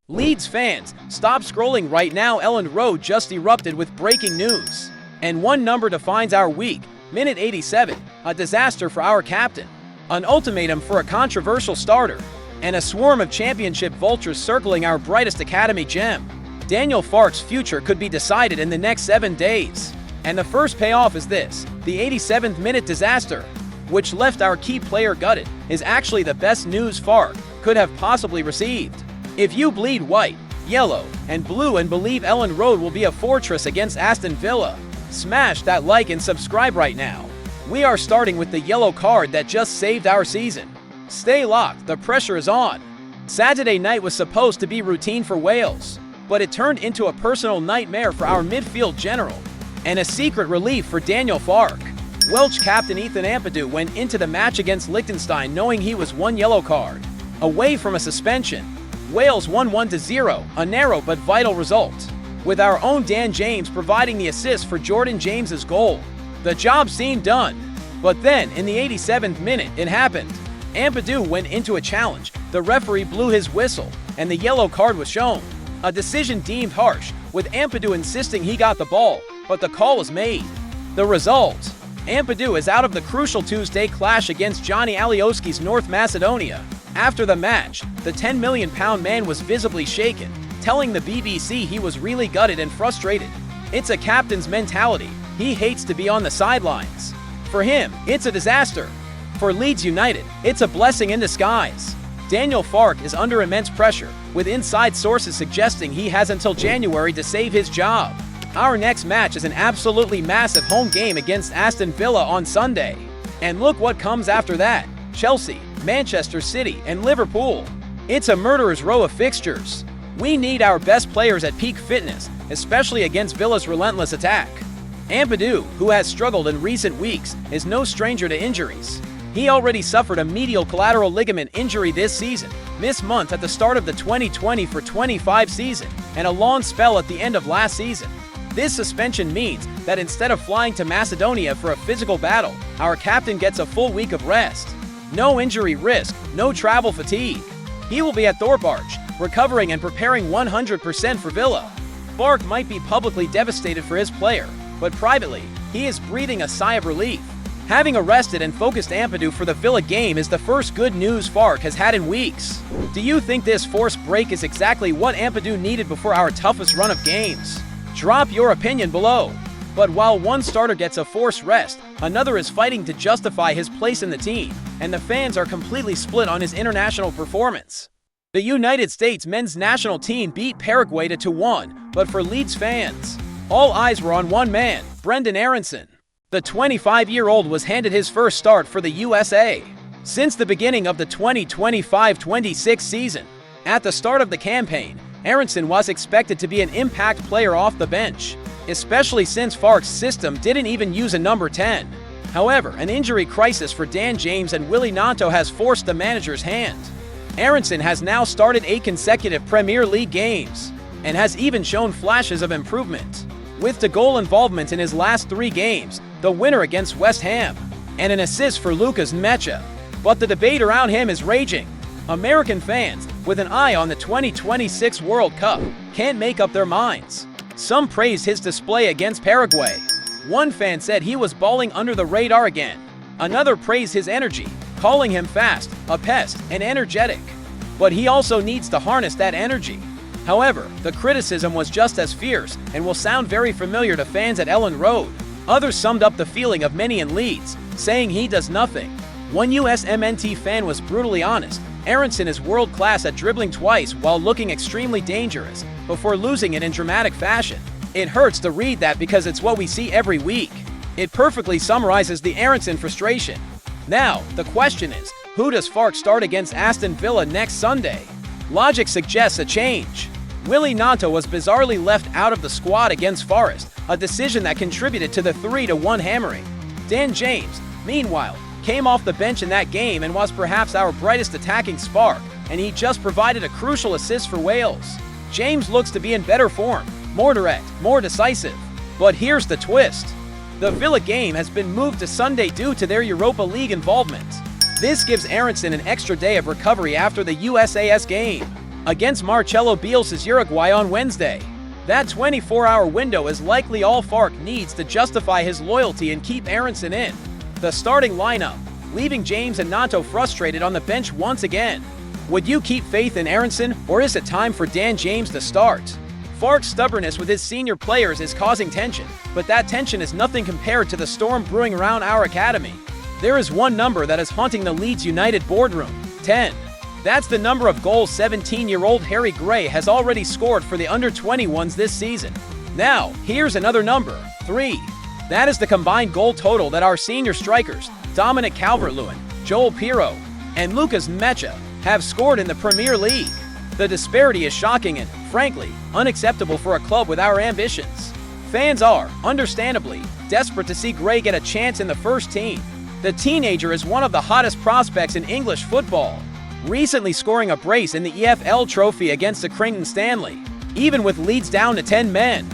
Leeds fans, stop scrolling right now. Elland Road just erupted with breaking news. And one number defines our week. Minute 87, a disaster for our captain. An ultimatum for a controversial starter. And a swarm of championship vultures circling our brightest academy gem. Daniel Farke's future could be decided in the next 7 days. And the first payoff is this: the 87th minute disaster, which left our key player gutted, is actually the best news Farke could have possibly received. If you bleed white, yellow, and blue and believe Elland Road will be a fortress against Aston Villa, smash that like and subscribe right now. We are starting with the yellow card that just saved our season. Stay locked, the pressure is on. Saturday night was supposed to be routine for Wales, but it turned into a personal nightmare for our midfield general, and a secret relief for Daniel Farke. Welsh captain Ethan Ampadu went into the match against Liechtenstein knowing he was one yellow card away from a suspension. Wales won 1-0, a narrow but vital result, with our own Dan James providing the assist for Jordan James's goal. The job seemed done, but then in the 87th minute it happened. Ampadu went into a challenge, the referee blew his whistle, and the yellow card was shown. A decision deemed harsh, with Ampadu insisting he got the ball, but the call was made. The result: Ampadu is out of the crucial Tuesday clash against Johnny Alioski's North Macedonia. After the match, the £10 million man was visibly shaken, telling the BBC he was really gutted and frustrated. It's a captain's mentality. He hates to be on the sidelines. For him, it's a disaster. For Leeds United, it's a blessing in disguise. Daniel Farke is under immense pressure, with inside sources suggesting he has until January to save his job. Our next match is an absolutely massive home game against Aston Villa on Sunday. And look what comes after that: Chelsea, Manchester City, and Liverpool. It's a murderer's row of fixtures. We need our best players at peak fitness, especially against Villa's relentless attack. Ampadu, who has struggled in recent weeks, is no stranger to injuries. He already suffered a medial collateral ligament injury this season, missed month at the start of the 2020-25 season, and a long spell at the end of last season. This suspension means that instead of flying to Macedonia for a physical battle, our captain gets a full week of rest. No injury risk, no travel fatigue. He will be at Thorpe Arch, recovering and preparing 100% for Villa. Farke might be publicly devastated for his player, but privately, he is breathing a sigh of relief. Having arrested and focused Ampadu for the Villa game is the first good news Farke has had in weeks. Do you think this forced break is exactly what Ampadu needed before our toughest run of games? Drop your opinion below. But while one starter gets a forced rest, another is fighting to justify his place in the team, and the fans are completely split on his international performance. The United States men's national team beat Paraguay 2-1, but for Leeds fans, all eyes were on one man, Brenden Aaronson. The 25-year-old was handed his first start for the USA since the beginning of the 2025-26 season. At the start of the campaign, Aaronson was expected to be an impact player off the bench, especially since Farke's system didn't even use a number 10. However, an injury crisis for Dan James and Willy Gnonto has forced the manager's hand. Aaronson has now started 8 consecutive Premier League games, and has even shown flashes of improvement, with 2 goal involvement in his last 3 games, the winner against West Ham, and an assist for Lucas Mecha. But the debate around him is raging. American fans, with an eye on the 2026 World Cup, can't make up their minds. Some praised his display against Paraguay. One fan said he was balling under the radar again. Another praised his energy, calling him fast, a pest, and energetic. But he also needs to harness that energy. However, the criticism was just as fierce and will sound very familiar to fans at Elland Road. Others summed up the feeling of many in Leeds, saying he does nothing. One USMNT fan was brutally honest: Aaronson is world-class at dribbling twice while looking extremely dangerous, before losing it in dramatic fashion. It hurts to read that because it's what we see every week. It perfectly summarizes the Aaronson frustration. Now, the question is, who does Farke start against Aston Villa next Sunday? Logic suggests a change. Willy Gnonto was bizarrely left out of the squad against Forest, a decision that contributed to the 3-1 hammering. Dan James, meanwhile, came off the bench in that game and was perhaps our brightest attacking spark, and he just provided a crucial assist for Wales. James looks to be in better form, more direct, more decisive. But here's the twist: the Villa game has been moved to Sunday due to their Europa League involvement. This gives Aaronson an extra day of recovery after the USAS game. against Marcelo Bielsa's Uruguay on Wednesday. That 24-hour window is likely all Farke needs to justify his loyalty and keep Aronson in the starting lineup, leaving James and Nato frustrated on the bench once again. Would you keep faith in Aronson, or is it time for Dan James to start? Farke's stubbornness with his senior players is causing tension, but that tension is nothing compared to the storm brewing around our academy. There is one number that is haunting the Leeds United boardroom: 10. That's the number of goals 17-year-old Harry Gray has already scored for the under-21s this season. Now, here's another number: 3. That is the combined goal total that our senior strikers, Dominic Calvert-Lewin, Joel Pirro, and Lucas Mecha, have scored in the Premier League. The disparity is shocking and, frankly, unacceptable for a club with our ambitions. Fans are, understandably, desperate to see Gray get a chance in the first team. The teenager is one of the hottest prospects in English football, recently scoring a brace in the EFL Trophy against Accrington Stanley, even with Leeds down to 10 men.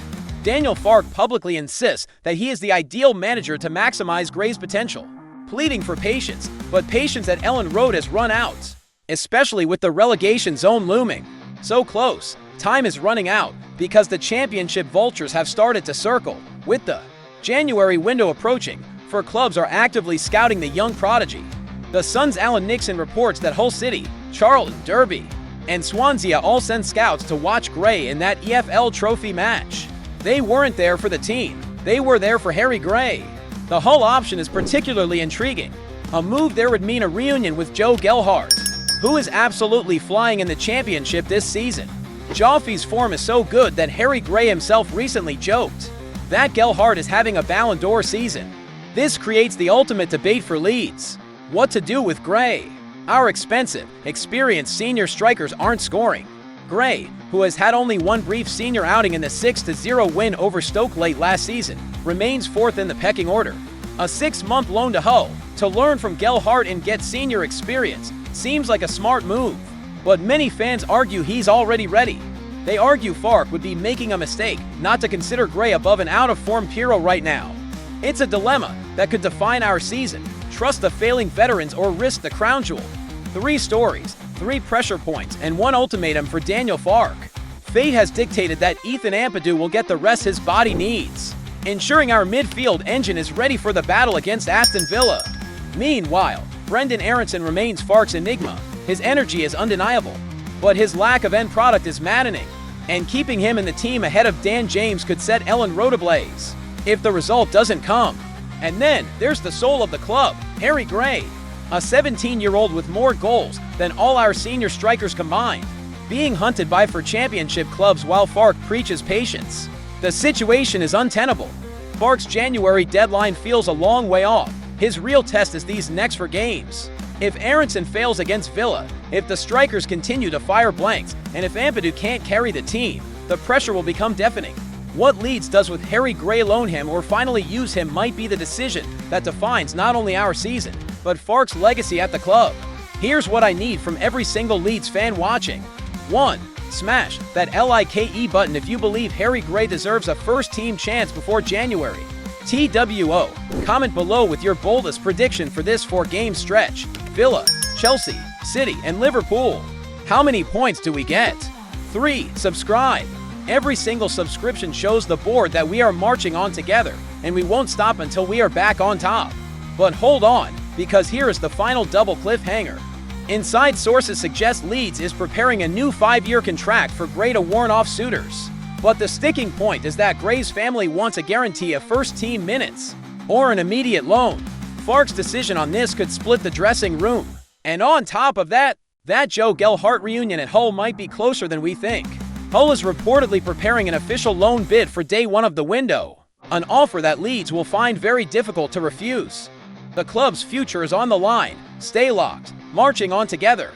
Daniel Farke publicly insists that he is the ideal manager to maximize Gray's potential, pleading for patience, but patience at Elland Road has run out, especially with the relegation zone looming so close. Time is running out because the championship vultures have started to circle. With the January window approaching, four clubs are actively scouting the young prodigy. The Sun's Alan Nixon reports that Hull City, Charlton, Derby, and Swansea all send scouts to watch Gray in that EFL Trophy match. They weren't there for the team, they were there for Harry Gray. The Hull option is particularly intriguing. A move there would mean a reunion with Joe Gelhardt, who is absolutely flying in the championship this season. Joffy's form is so good that Harry Gray himself recently joked that Gelhardt is having a Ballon d'Or season. This creates the ultimate debate for Leeds: what to do with Gray? Our expensive, experienced senior strikers aren't scoring. Gray, who has had only one brief senior outing in the 6-0 win over Stoke late last season, remains fourth in the pecking order. A 6-month loan to Hull to learn from Gelhardt and get senior experience seems like a smart move, but many fans argue he's already ready. They argue Farke would be making a mistake not to consider Gray above an out-of-form Pirro right now. It's a dilemma that could define our season: trust the failing veterans or risk the crown jewel. 3 stories, 3 pressure points, and 1 ultimatum for Daniel Farke. Fate has dictated that Ethan Ampadu will get the rest his body needs, ensuring our midfield engine is ready for the battle against Aston Villa. Meanwhile, Brendan Aronson remains Farke's enigma. His energy is undeniable, but his lack of end product is maddening, and keeping him in the team ahead of Dan James could set Elland Road ablaze if the result doesn't come. And then there's the soul of the club, Harry Gray, a 17-year-old with more goals than all our senior strikers combined, being hunted by for championship clubs while Farke preaches patience. The situation is untenable. Farke's January deadline feels a long way off. His real test is these next 4 games. If Aronson fails against Villa, if the strikers continue to fire blanks, and if Ampadu can't carry the team, the pressure will become deafening. What Leeds does with Harry Gray, loan him or finally use him, might be the decision that defines not only our season, but Farke's legacy at the club. Here's what I need from every single Leeds fan watching. 1. Smash that LIKE button if you believe Harry Gray deserves a first-team chance before January. TWO. Comment below with your boldest prediction for this 4-game stretch. Villa, Chelsea, City, and Liverpool. How many points do we get? 3. Subscribe. Every single subscription shows the board that we are marching on together, and we won't stop until we are back on top. But hold on, because here is the final double cliffhanger. Inside sources suggest Leeds is preparing a new 5-year contract for Gray to warn off suitors. But the sticking point is that Gray's family wants a guarantee of first-team minutes, or an immediate loan. Farke's decision on this could split the dressing room. And on top of that, that Joe Gelhardt reunion at Hull might be closer than we think. Hull is reportedly preparing an official loan bid for day 1 of the window, an offer that Leeds will find very difficult to refuse. The club's future is on the line. Stay locked, marching on together.